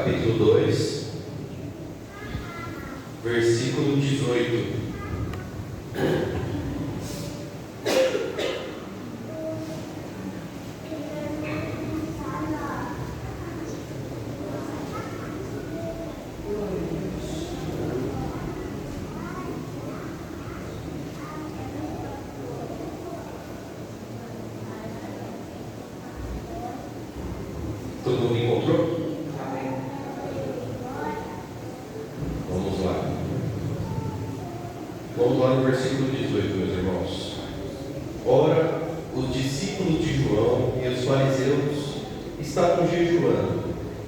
capítulo 2, versículo 18. Todo mundo encontrou? Vamos lá. Vamos lá no versículo 18, meus irmãos. Ora, os discípulos de João e os fariseus estavam jejuando.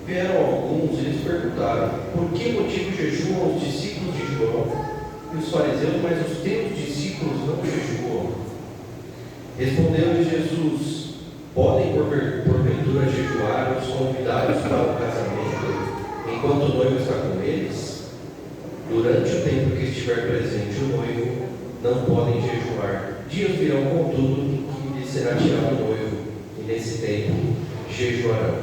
Vieram alguns e lhes perguntaram: por que motivo jejuam os discípulos de João e os fariseus, mas os teus discípulos não jejuam? Respondeu-lhes Jesus: podem porventura jejuar os convidados para o casamento, enquanto o noivo está com eles? Durante o tempo que estiver presente o noivo, não podem jejuar. Dias virão, contudo, em que lhes será tirado o noivo, e nesse tempo jejuarão.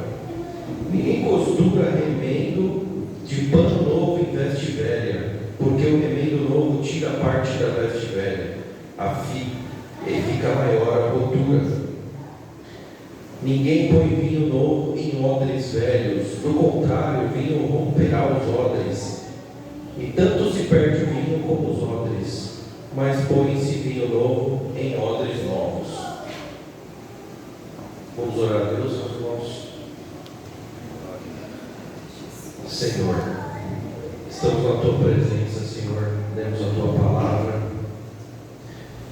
Ninguém costura remendo de pano novo em veste velha, porque o remendo novo tira parte da veste velha, e fica maior a rotura. Ninguém põe vinho novo em odres velhos, do contrário, o vinho romperá os odres, e tanto se perde o vinho como os odres, mas põe-se vinho novo em odres novos. Vamos orar a Deus, meus irmãos. Senhor, estamos na Tua presença, Senhor, lemos a Tua palavra,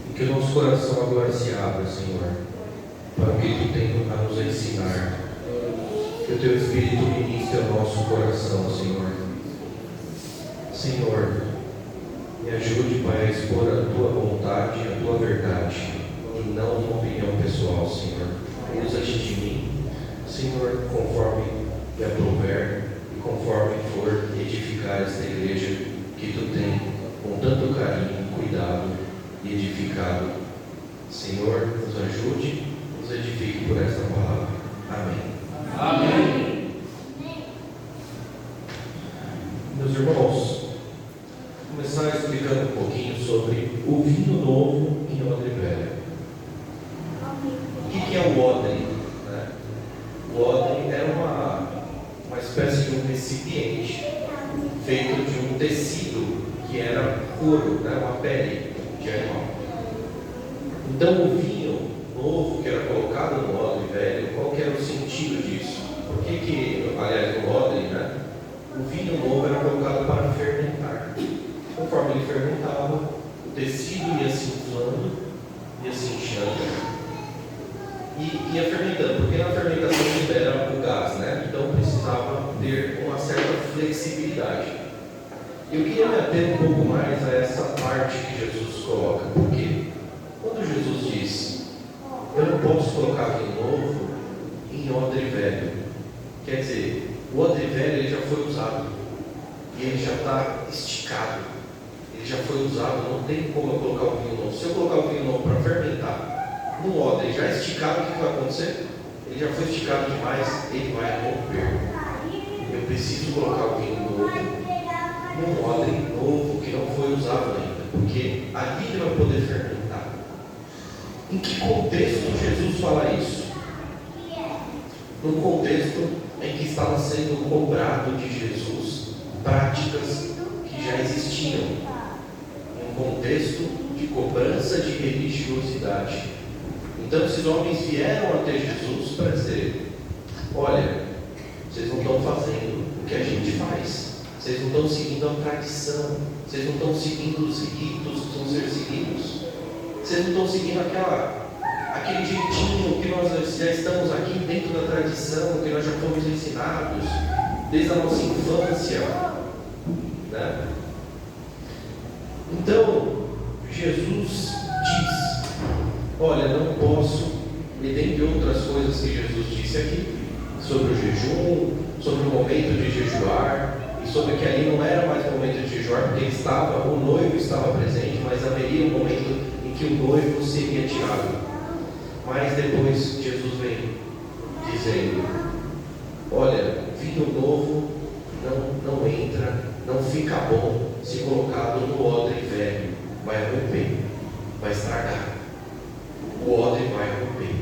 e que o nosso coração agora se abra, Senhor, para o que Tu tens a nos ensinar. Que o Teu Espírito ministre ao nosso coração, Senhor. Senhor, me ajude, Pai, a expor a Tua vontade e a Tua verdade, e não uma opinião pessoal, Senhor. Usa-te de mim, Senhor, conforme me aprouver e conforme for edificar esta igreja que Tu tens com tanto carinho, cuidado e edificado. Senhor, nos ajude, nos edifique por esta palavra. Amém. Amém. Meus irmãos, vou começar explicando um pouquinho sobre o vinho novo em odre velho. O que é o odre? O odre é uma espécie de um recipiente feito de um tecido que era couro, uma pele de animal. Então o vinho novo que era colocado no odre velho, qual que era o sentido disso? Por que aliás, no odre, o vinho novo era colocado para fermentar. Conforme ele fermentava, o tecido ia se inflando, ia se inchando e ia fermentando, porque na fermentação libera o gás, então precisava ter uma certa flexibilidade. Eu queria me ater um pouco mais a essa parte que Jesus coloca, porque quando Jesus diz: eu não posso colocar vinho novo em odre velho, quer dizer, o odre velho ele já foi usado, e ele já está esticado, ele já foi usado, não tem como eu colocar o vinho novo. Se eu colocar o vinho novo para fermentar no odre já esticado, o que vai acontecer? Ele já foi esticado demais, ele vai romper. Eu preciso colocar o vinho novo num odre novo que não foi usado ainda, porque ali ele vai poder fermentar. Em que contexto Jesus fala isso? No contexto em que estava sendo cobrado de Jesus práticas que já existiam, em um contexto de cobrança de religiosidade. Então esses homens vieram até Jesus para dizer: olha, vocês não estão fazendo o que a gente faz, vocês não estão seguindo a tradição, vocês não estão seguindo os ritos que vão ser seguidos, vocês não estão seguindo aquele jeitinho que nós já estamos aqui dentro da tradição, que nós já fomos ensinados desde a nossa infância, Então Jesus diz: olha, não posso, e dentre outras coisas que Jesus disse aqui, sobre o jejum, sobre o momento de jejuar, e sobre que ali não era mais momento de jejuar, porque o noivo estava presente, mas haveria um momento em que o noivo seria tirado. Mas depois Jesus vem dizendo: olha, vinho novo não entra, não fica bom se colocado no odre velho. Vai romper, vai estragar. O odre vai romper.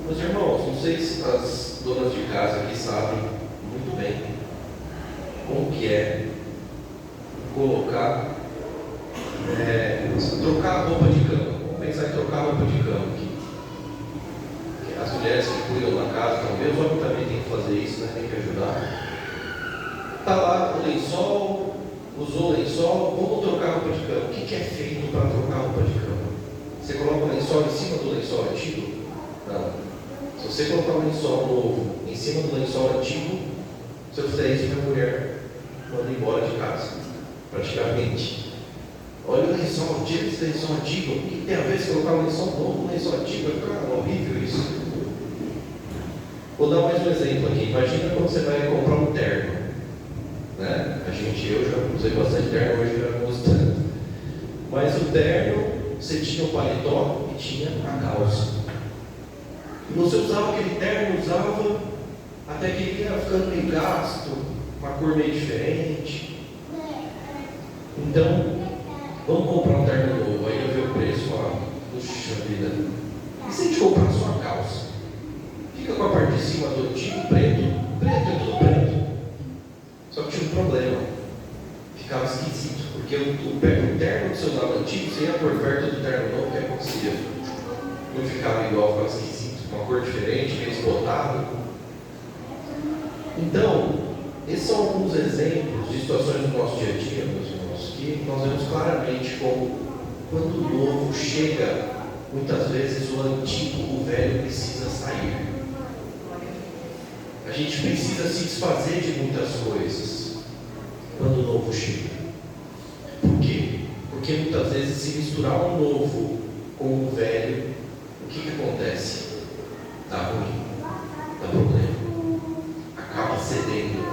Meus irmãos, não sei se as donas de casa aqui sabem muito bem como que é colocar, trocar a roupa de cama. Vamos pensar em trocar a roupa de cama aqui. As mulheres que cuidam da casa também, os homens também têm que fazer isso, né? Tem que ajudar. Está lá o lençol, usou o lençol, vamos trocar a roupa de cama. O que é feito para trocar a roupa de cama? Você coloca o lençol em cima do lençol antigo? Não. Se você colocar um lençol novo em cima do lençol antigo, se eu fizer isso, minha mulher manda embora de casa, praticamente. Olha o lençol, tira esse lençol antigo. O que tem a ver se colocar um lençol novo no lençol antigo? Vai ficar horrível isso. Vou dar mais um exemplo aqui. Imagina quando você vai comprar um terno, né? Eu já usei bastante terno, hoje já não uso tanto. Mas o terno, você tinha o paletó e tinha a calça. E você usava aquele terno, até que ele ia ficando meio gasto, uma cor meio diferente. Então, vamos comprar um terno novo. Aí eu vi o preço lá, puxa vida. E se a gente comprar só a calça? Fica com a parte de cima do antigo preto é tudo preto. Só que tinha um problema, ficava esquisito, porque o terno que você usava antigo, você ia por perto do terno novo, o que acontecia? Não ficava igual, ficava esquisito, uma cor diferente, meio desbotado. Então, esses são alguns exemplos de situações do nosso dia a dia, meus irmãos, que nós vemos claramente como, quando o novo chega, muitas vezes o antigo, o velho, precisa sair. A gente precisa se desfazer de muitas coisas quando o novo chega. Por quê? Porque muitas vezes, se misturar o novo com o velho, o que acontece? Dá ruim, dá problema, acaba cedendo.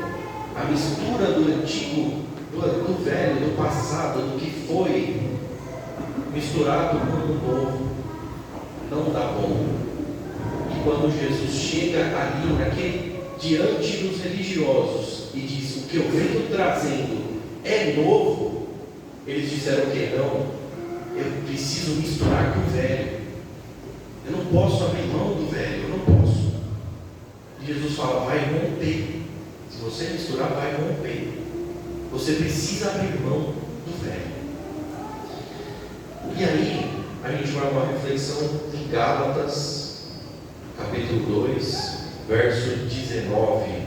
A mistura do antigo, do velho, do passado, do que foi misturado com o novo, não dá bom. E quando Jesus chega ali, diante dos religiosos, e diz: o que eu venho trazendo é novo, eles disseram que não, eu preciso misturar com o velho, eu não posso abrir mão do velho, eu não posso. E Jesus fala: vai romper. Se você misturar, vai romper. Você precisa abrir mão do velho. E aí, a gente vai uma reflexão em Gálatas, capítulo 2, verso 19.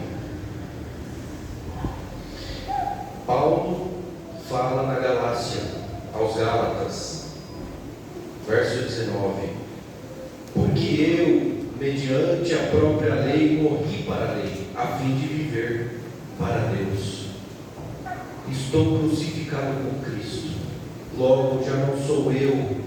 Paulo fala na Galácia, aos Gálatas, verso 19: porque eu, mediante a própria lei, morri para a lei, a fim de viver para Deus. Estou crucificado com Cristo. Logo, já não sou eu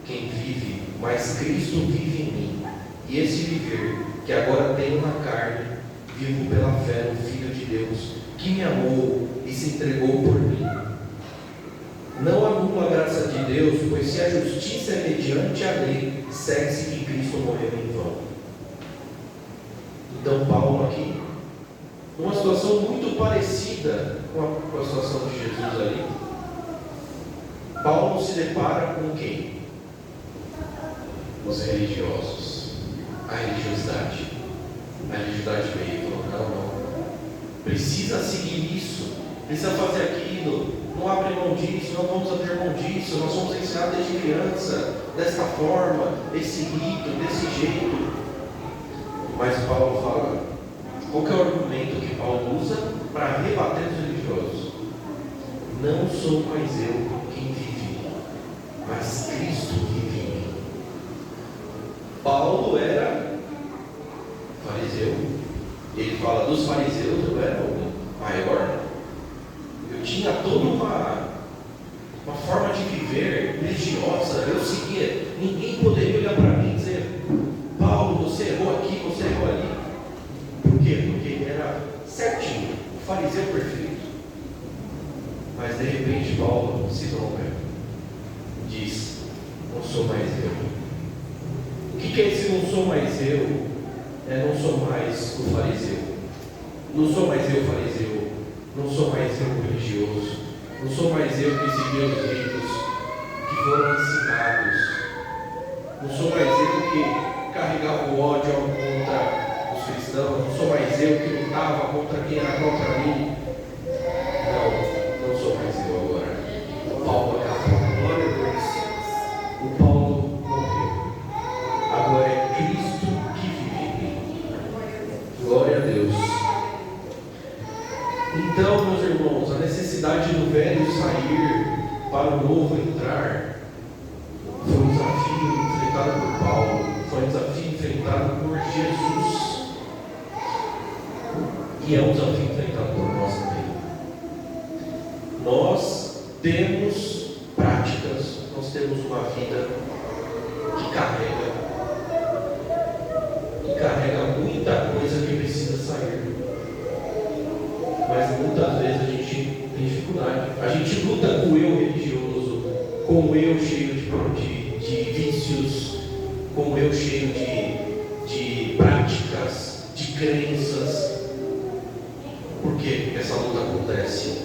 quem vive, mas Cristo vive em mim. E esse viver que agora tenho na carne, vivo pela fé no Filho de Deus, que me amou e se entregou por mim. Não anulo a graça de Deus, pois se a justiça é mediante a lei, segue-se que Cristo morreu em vão. Então Paulo aqui, numa situação muito parecida com a situação de Jesus ali, Paulo se depara com quem? Os religiosos, a religiosidade. A religiosidade veio e falou: não, precisa seguir isso, precisa fazer aquilo, não abre mão disso, não vamos abrir mão disso, nós somos ensinados desde criança, desta forma, desse rito, desse jeito. Mas Paulo fala, qual que é o argumento que Paulo usa para rebater os religiosos? Não sou mais eu quem vive, mas Cristo vive em mim. Paulo era fariseu. Ele fala: dos fariseus eu era o maior. Eu tinha toda uma forma de viver religiosa. Eu seguia. Ninguém poderia olhar para mim e dizer: Paulo, você errou aqui, você errou ali. Por quê? Porque ele era certinho, o fariseu perfeito. Mas de repente Paulo se rompe, diz: não sou mais eu. O que é esse não sou mais eu? Não sou mais o fariseu. Não sou mais eu fariseu, não sou mais eu religioso, não sou mais eu que segui os ritos que foram ensinados, não sou mais eu que carregava o ódio contra os cristãos, não sou mais eu que lutava contra quem era contra mim. Não sou mais eu agora. O Paulo acabou, glória a Deus. O Paulo morreu. Agora é Cristo que vive em mim. Glória a Deus. Então, meus irmãos, a necessidade do velho sair para o novo entrar foi um desafio enfrentado por Paulo, foi um desafio enfrentado por Jesus, e é um desafio enfrentado por nós também. Nós temos práticas, nós temos uma vida que carrega muita coisa que precisa sair, mas muitas vezes a gente tem dificuldade. A gente luta com o eu religioso, com o eu cheio de vícios, com o eu cheio de práticas, de crenças. Por que essa luta acontece?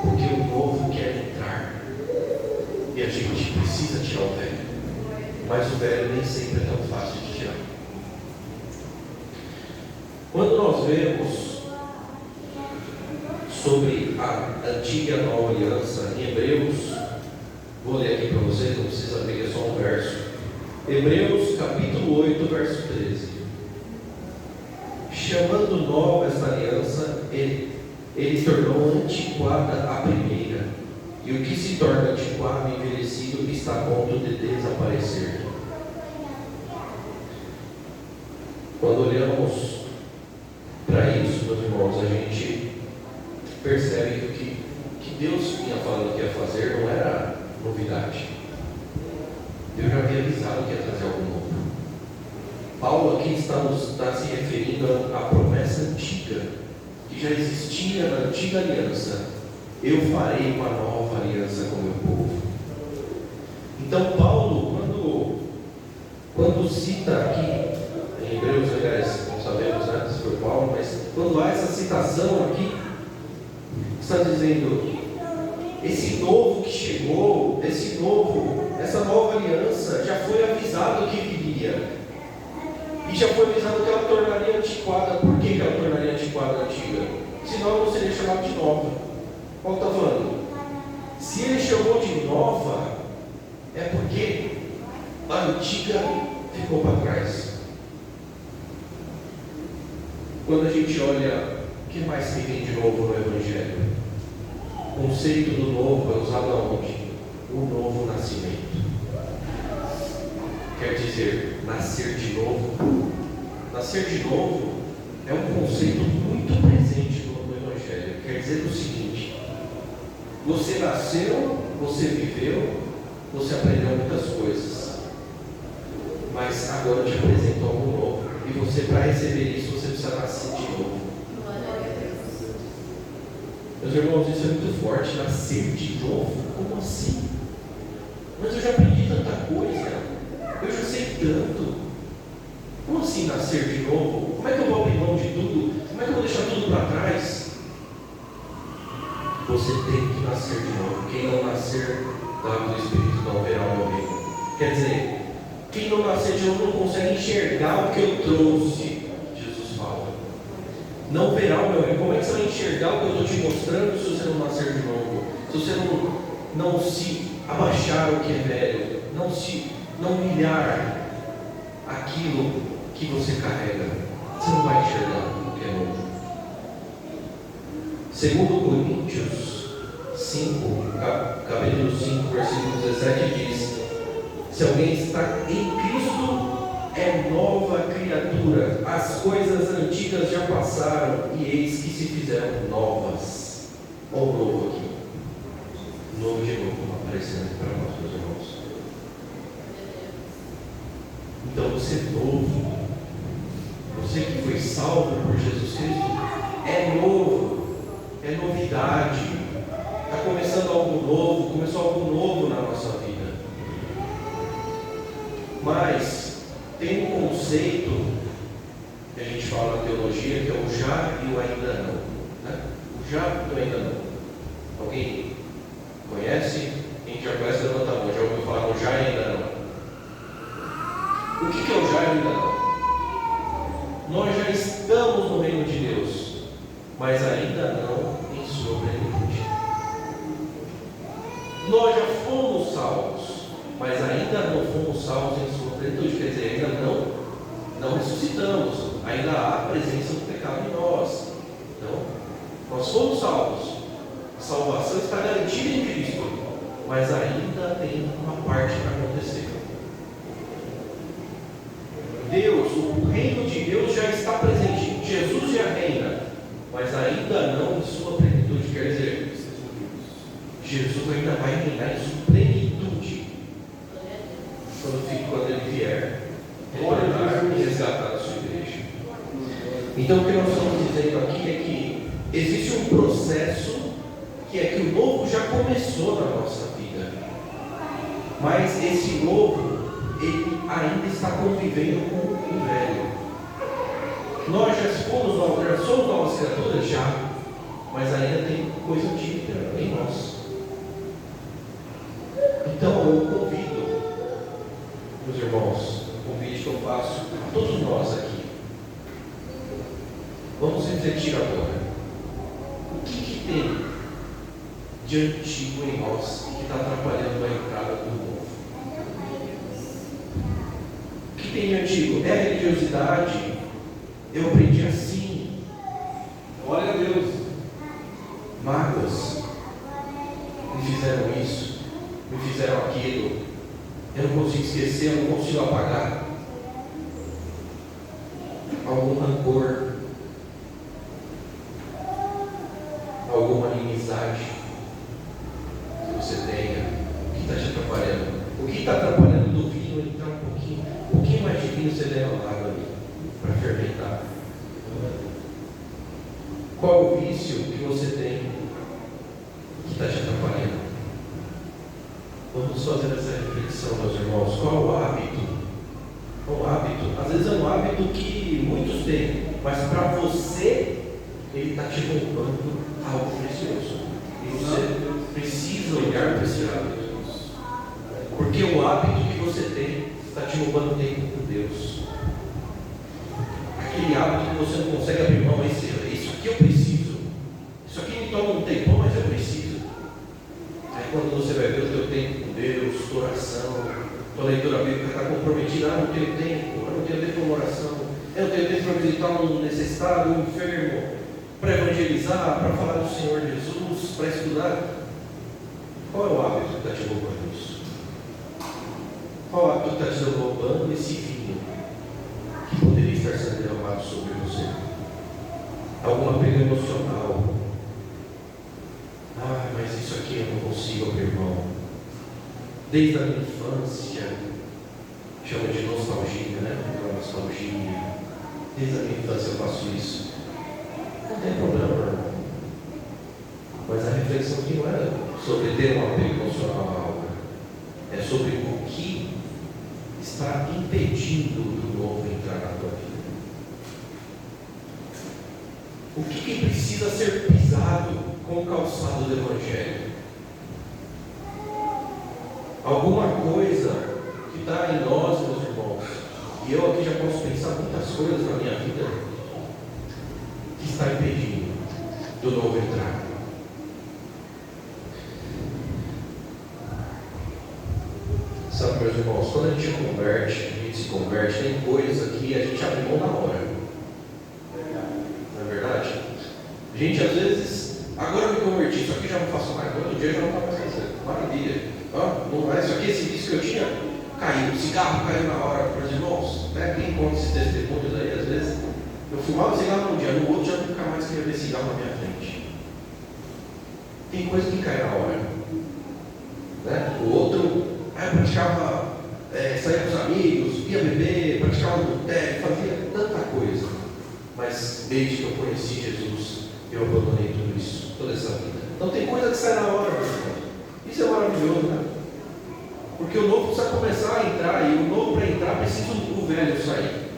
Porque o novo quer entrar e a gente precisa tirar o velho, mas o velho nem sempre é tão fácil de tirar. Quando nós vemos sobre a antiga e a nova aliança em Hebreus, vou ler aqui para vocês, não precisa abrir, é só um verso. Hebreus capítulo 8, verso 13. Chamando nova esta aliança, ele tornou antiquada a primeira, e o que se torna antiquado e envelhecido está a ponto de desaparecer. Quando olhamos para isso, meus irmãos, a gente percebe que o que Deus vinha falando que ia fazer não era novidade. Deus já havia avisado que ia trazer algo novo. Paulo aqui está se referindo à promessa antiga, que já existia na antiga aliança. Eu farei uma nova aliança com o meu povo. Então Paulo, quando cita aqui em Hebreus, aliás, não sabemos, né, se foi Paulo, mas quando há essa citação aqui, está dizendo: esse novo que chegou, essa nova aliança já foi avisado que viria. E já foi avisado que ela tornaria antiquada. Por que ela tornaria antiquada a antiga? Senão não seria chamada de nova. Paulo está falando, se ele chamou de nova, é porque a antiga ficou para trás. Quando a gente olha, o que mais se vem de novo no Evangelho? O conceito do novo é usado aonde? O novo nascimento. Quer dizer, nascer de novo. Nascer de novo é um conceito muito presente no Evangelho. Quer dizer o seguinte: você nasceu, você viveu, você aprendeu muitas coisas, mas agora eu te apresento algo novo, e você, para receber isso, você precisa nascer de novo. Meus irmãos, isso é muito forte. Nascer de novo? Como assim? Mas eu já aprendi tanta coisa, eu já sei tanto. Como assim nascer de novo? Como é que eu vou abrir mão de tudo? Como é que eu vou deixar tudo para trás? Você tem que nascer de novo. Quem não nascer da água do Espírito não verá o meu reino. Quer dizer, quem não nascer de novo não consegue enxergar o que eu trouxe. Jesus fala: não verá o meu reino. Como é que você vai enxergar o que eu estou te mostrando se você não nascer de novo? Se você não se abaixar o que é velho, não humilhar aquilo que você carrega, você não vai enxergar o que é novo. Segundo Coríntios 5, capítulo 5, versículo 17 diz: se alguém está em Cristo, é nova criatura, as coisas antigas já passaram e eis que se fizeram novas. Olha o novo aqui, novo de novo aparecendo para nós, meus irmãos. Então você é novo, você que foi salvo por Jesus Cristo é novo, é novidade, está começando algo novo, começou algo novo na nossa vida. Mas tem um conceito que a gente fala na teologia que é o já e o ainda não. Né? O já e o ainda não. Alguém conhece? Quem já conhece, levanta a mão. Já ouviu falar no já e ainda não? O que é o já e ainda não? Nós já estamos no reino de Deus, mas ainda não em sua plenitude. Nós já fomos salvos, mas ainda não fomos salvos em sua plenitude. Quer dizer, ainda não ressuscitamos. Ainda há a presença do pecado em nós. Então, nós fomos salvos. A salvação está garantida em Cristo, mas ainda tem uma parte para acontecer. Deus, o reino de Deus já está presente. Jesus já reina, mas ainda não em sua plenitude. Quer dizer, Jesus ainda vai reinar em sua plenitude quando ele vier retornar e resgatar a sua igreja. Então o que nós estamos dizendo aqui é que existe um processo que é que o novo já começou na nossa vida, mas esse novo ele ainda está convivendo com o velho. Nós já somos novas criaturas já, mas ainda tem coisa antiga em nós. Então eu convido, meus irmãos, o convite que eu faço a todos nós aqui. Vamos refletir agora. O que tem de antigo em nós que está atrapalhando a entrada do novo? O que tem de antigo? É a religiosidade. Eu aprendi assim. Glória a Deus. Mágoas. Me fizeram isso. Me fizeram aquilo. Eu não consigo esquecer, eu não consigo apagar. Algum rancor. Alguma inimizade que você tenha. O que está te atrapalhando? O que está atrapalhando do vinho entrar um pouquinho mais de vinho você derramado ali para fermentar? Qual o vício que você tem que está te atrapalhando? Vamos fazer essa reflexão, meus irmãos. Qual o hábito? Um hábito, às vezes é um hábito que muitos têm, mas para você ele está te roubando algo precioso. E você precisa olhar para esse hábito. Porque o hábito que você tem está te roubando tempo com Deus. Aquele hábito que você não consegue abrir mão, isso aqui eu preciso. Isso aqui me toma um tempão, mas eu preciso. Aí quando você vai ver o teu tempo com Deus, tua oração, tua leitura bíblica está comprometida, não tenho tempo, eu não tenho tempo para uma oração, eu não tenho tempo para visitar um necessitado, um enfermo, para evangelizar, para falar do Senhor Jesus, para estudar. Qual é o hábito que está te roubando isso? Qual é o hábito que está te roubando esse vinho que poderia estar sendo derramado sobre você? Alguma perda emocional. Ah, mas isso aqui eu não consigo abrir mão. Desde a minha infância, chama de nostalgia, né? Nostalgia. Desde a minha infância eu faço isso. Não tem problema, irmão. Mas a reflexão aqui não é sobre ter um apego emocional a algo. É sobre o que está impedindo do novo entrar na tua vida. O que precisa ser pisado com o calçado do Evangelho? Alguma coisa que está em nós, meus irmãos, e eu aqui já posso pensar muitas coisas na minha vida que está impedindo do novo entrar. Sabe, meus irmãos, quando a gente se converte, tem coisas que a gente abre mão na hora. Não é verdade? A gente às vezes, agora eu me converti, isso aqui já não faço mais, outro dia já não está mais fazendo. Maravilha. Não é isso aqui, esse vício que eu tinha caiu, o cigarro caiu na hora, meus irmãos. Né? Quem conta esses testemunhos aí, às vezes, eu fumava cigarro num dia, no outro já nunca mais queria ver cigarro na minha frente. Tem coisa que cai na hora. Né? O outro, eu praticava, saía com os amigos, ia beber, praticava no boteco, fazia tanta coisa. Mas desde que eu conheci Jesus, eu abandonei tudo isso, toda essa vida. Então tem coisa que sai na hora, meu irmão. Isso é maravilhoso, né? Porque o novo precisa começar a entrar, e o novo para entrar precisa o velho sair.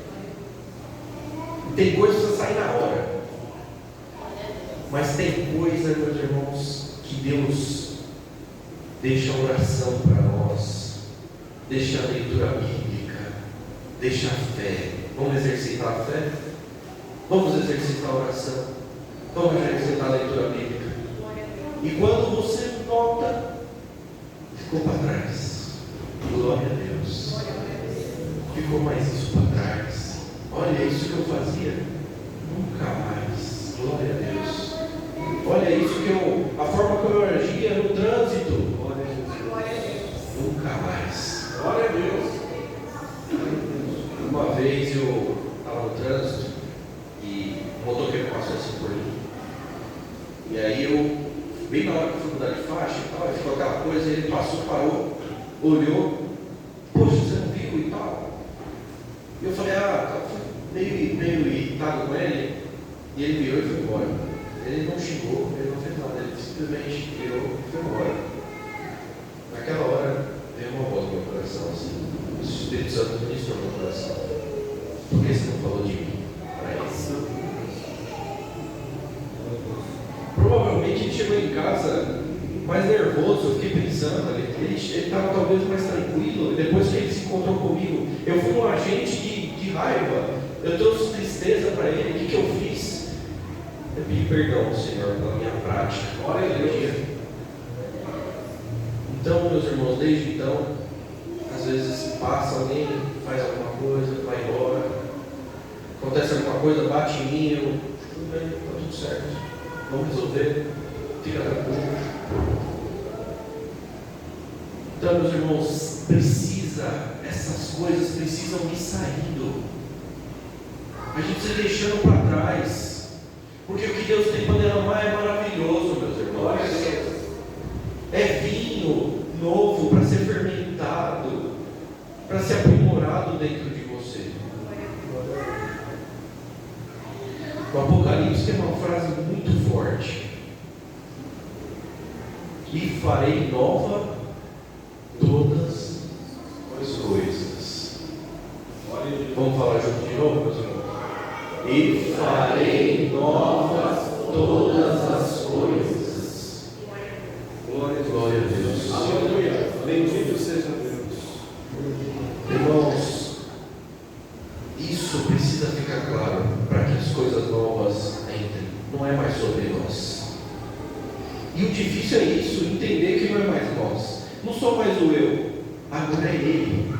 Tem coisa que precisa sair na hora. Mas tem coisa, meus irmãos, que Deus deixa a oração para nós, deixa a leitura bíblica, deixa a fé. Vamos exercitar a fé? Vamos exercitar a oração? Vamos exercitar a leitura bíblica? E quando você nota, ficou para trás. Glória a Deus. Ficou mais isso para trás. Olha isso que eu fazia. Nunca mais. Glória a Deus. Olha isso a forma que eu agia no trânsito. Glória a Deus. Nunca mais. Glória a Deus. Uma vez eu estava no trânsito e o motoqueiro passou assim por mim. E aí eu, bem na hora que eu fui mudar de faixa e tal, ficou aquela coisa, ele passou, parou, olhou, poxa, você não viu e tal. E eu falei, meio irritado com ele, e ele virou e foi embora. Ele não xingou, ele não fez nada, ele simplesmente virou e foi embora. Naquela hora, veio uma voz no meu coração assim, o Espírito Santo ministrou no meu coração. Por que você não falou de mim para isso? Provavelmente ele chegou em casa mais nervoso, eu fiquei pensando, ele estava talvez mais tranquilo, depois que ele se encontrou comigo, eu fui um agente de raiva, eu trouxe tristeza para ele, o que eu fiz? Eu pedi perdão ao Senhor pela minha prática. Olha a Deus. Então, meus irmãos, desde então, às vezes passa alguém, faz alguma coisa, vai embora, acontece alguma coisa, bate em mim, tudo bem, está tudo certo, vamos resolver, fica tranquilo. Então, meus irmãos, essas coisas precisam ir saindo, a gente precisa deixando para trás. Porque o que Deus tem para derramar é maravilhoso, meus irmãos. É vinho novo para ser fermentado, para ser aprimorado dentro de você. O Apocalipse tem uma frase muito forte: e farei nova todas as coisas. Vamos falar junto de novo, meus irmãos? E farei novas todas as coisas. Glória a Deus. Aleluia. Bendito seja Deus. Irmãos, isso precisa ficar claro para que as coisas novas entrem. Não é mais sobre nós. E o difícil é isso, entender que não é mais nós. Não sou mais o eu, agora é Ele.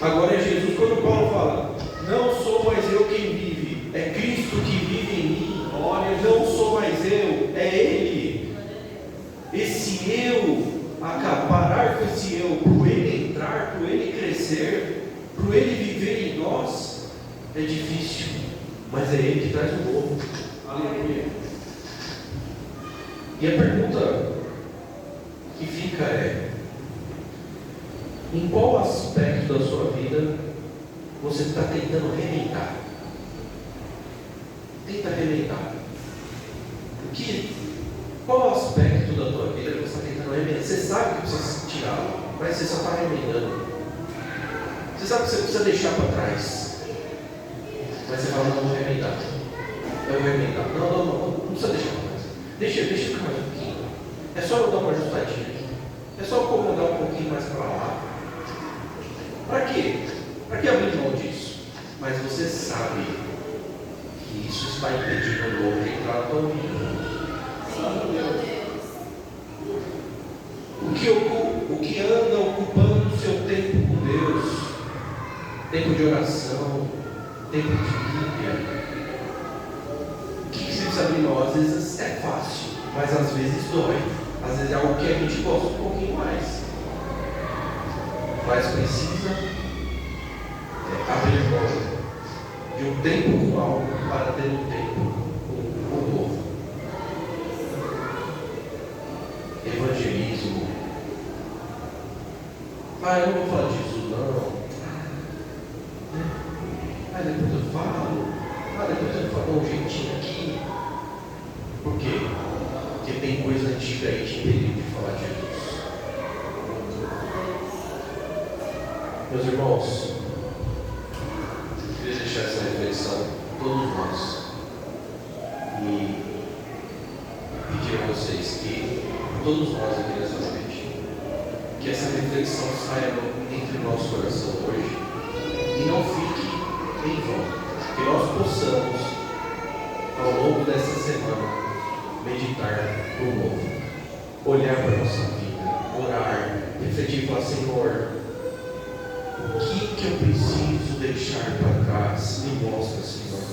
Agora é Jesus. Quando Paulo fala, não sou mais eu quem vive, é Cristo que vive em mim. Olha, não sou mais eu, é Ele. Esse eu, parar com esse eu, para Ele entrar, para Ele crescer, para Ele viver em nós, é difícil, mas é Ele que traz o novo. Aleluia. E a pergunta que fica é: em qual aspecto da sua vida você está tentando remendar? Tenta remendar. Qual aspecto da tua vida que você está tentando remendar? Você sabe que precisa tirar, mas você só está remendando. Você sabe que você precisa deixar para trás, mas você fala, não, vou remendar. Eu vou remendar. Não precisa deixar para trás. Deixa ficar mais um pouquinho. É só eu dar uma ajustadinha aqui. É só eu acomodar um pouquinho mais para lá. Para quê? Para que abrir mão disso? Mas você sabe que isso está impedindo o outro entrar na tua vida. O que anda ocupando o seu tempo com Deus, tempo de oração, tempo de Bíblia, o que você precisa abrir mão? Às vezes é fácil, mas às vezes dói. Às vezes é algo que a gente gosta um pouquinho mais. Mas precisa abrir mão de um tempo com algo para ter um tempo com o novo. Evangelismo. Eu não vou falar de Jesus, não. Depois eu falo. Depois eu falo um jeitinho aqui. Por quê? Porque tem coisa antiga aí que impediu de falar de Jesus. Meus irmãos, eu queria deixar essa reflexão. vocês que todos nós aqui nessa noite, que essa reflexão saia entre o nosso coração hoje e não fique em vão, que nós possamos, ao longo dessa semana, meditar no novo, olhar para a nossa vida, orar, refletir e falar: Senhor, o que eu preciso deixar para trás? Me mostra, Senhor.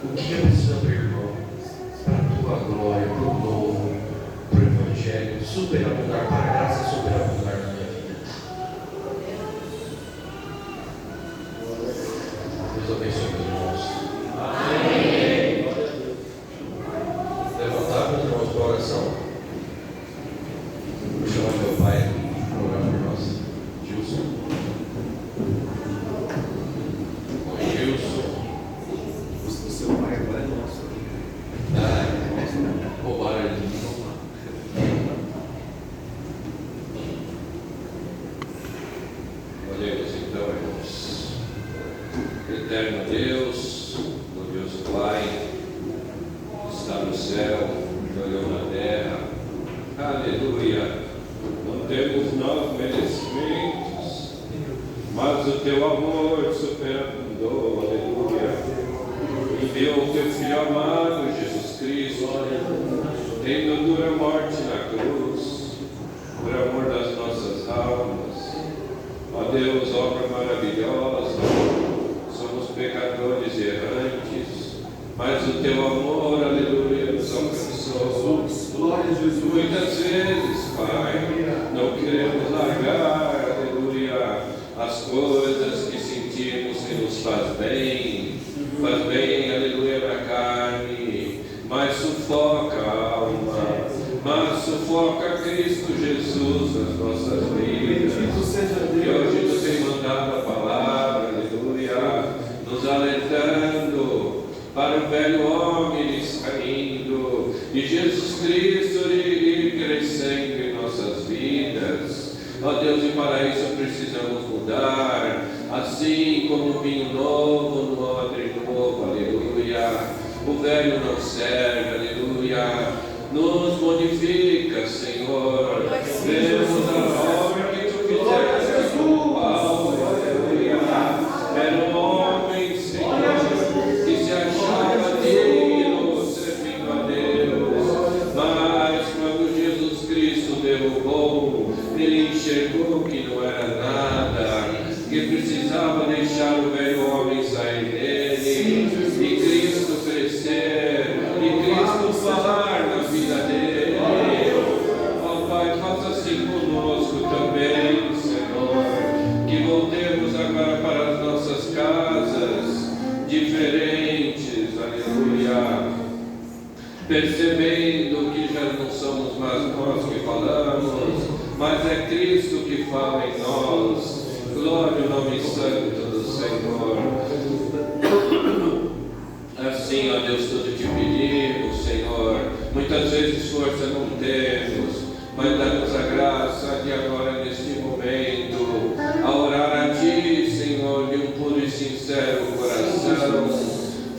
O que eu preciso abrir mão para a tua glória, para o novo, para o Evangelho superabundar, para a graça superabundar na minha vida. Deus abençoe meus irmãos. Amém. Levantar meus irmãos para a oração. Vou chamar meu pai para orar por nós. Gilson. Oi, Gilson. O seu pai agora é nosso. Roubaram ele. Olhemos então, irmãos. Eterno Deus, glorioso Pai, que está no céu, que olhou na terra. Aleluia. Não temos nós merecimentos, mas o teu amor superabundou, aleluia. Enviou o teu Filho amado, Jesus Cristo, tendo dura morte na cruz, por amor das nossas almas. Ó Deus, obra maravilhosa, somos pecadores errantes, mas o teu amor, aleluia, nos alcançou. Glória a Jesus. Muitas vezes, Pai, não queremos largar, aleluia, as coisas que sentimos que nos faz bem, aleluia, na carne, mas sufoca a alma, mas sufoca Cristo Jesus nas nossas vidas. E hoje tu tem mandado a palavra, aleluia, nos alertando para o velho homem descaindo e Jesus Cristo ir crescendo em nossas vidas. Ó Deus, e para isso precisamos mudar, assim como o vinho novo no odre novo, aleluia. O velho não serve, aleluia. Nos modifica, Senhor. Vemos a obra que tu fizeste com Paulo, aleluia. Era um homem, Senhor, que se achava digno, servindo a Deus. Mas quando Jesus Cristo derrubou, ele enxergou que não era nada, que precisava deixar o velho homem sair dele, e Cristo crescer, e Cristo falar na vida dele. Ó Pai, faça assim conosco também, Senhor, que voltemos agora para as nossas casas diferentes, aleluia, percebendo que já não somos mais nós que falamos, mas é Cristo que fala em nós. Glória ao nome santo do Senhor. Assim, ó Deus, tudo te pedimos, Senhor. Muitas vezes força não temos, mas dá-nos a graça de agora, neste momento, a orar a Ti, Senhor, de um puro e sincero coração.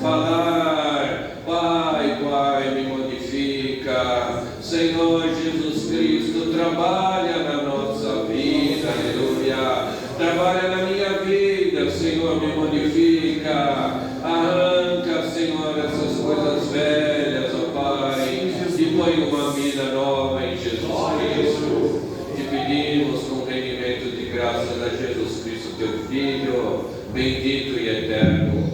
Falar: Pai, me modifica. Senhor Jesus Cristo, trabalha na nossa vida, aleluia. Trabalha na minha vida, Senhor, me modifica. Arranca, Senhor, essas coisas velhas, ó Pai, e põe uma vida nova em Jesus Cristo. Te pedimos com rendimento de graças a Jesus Cristo, teu Filho, bendito e eterno.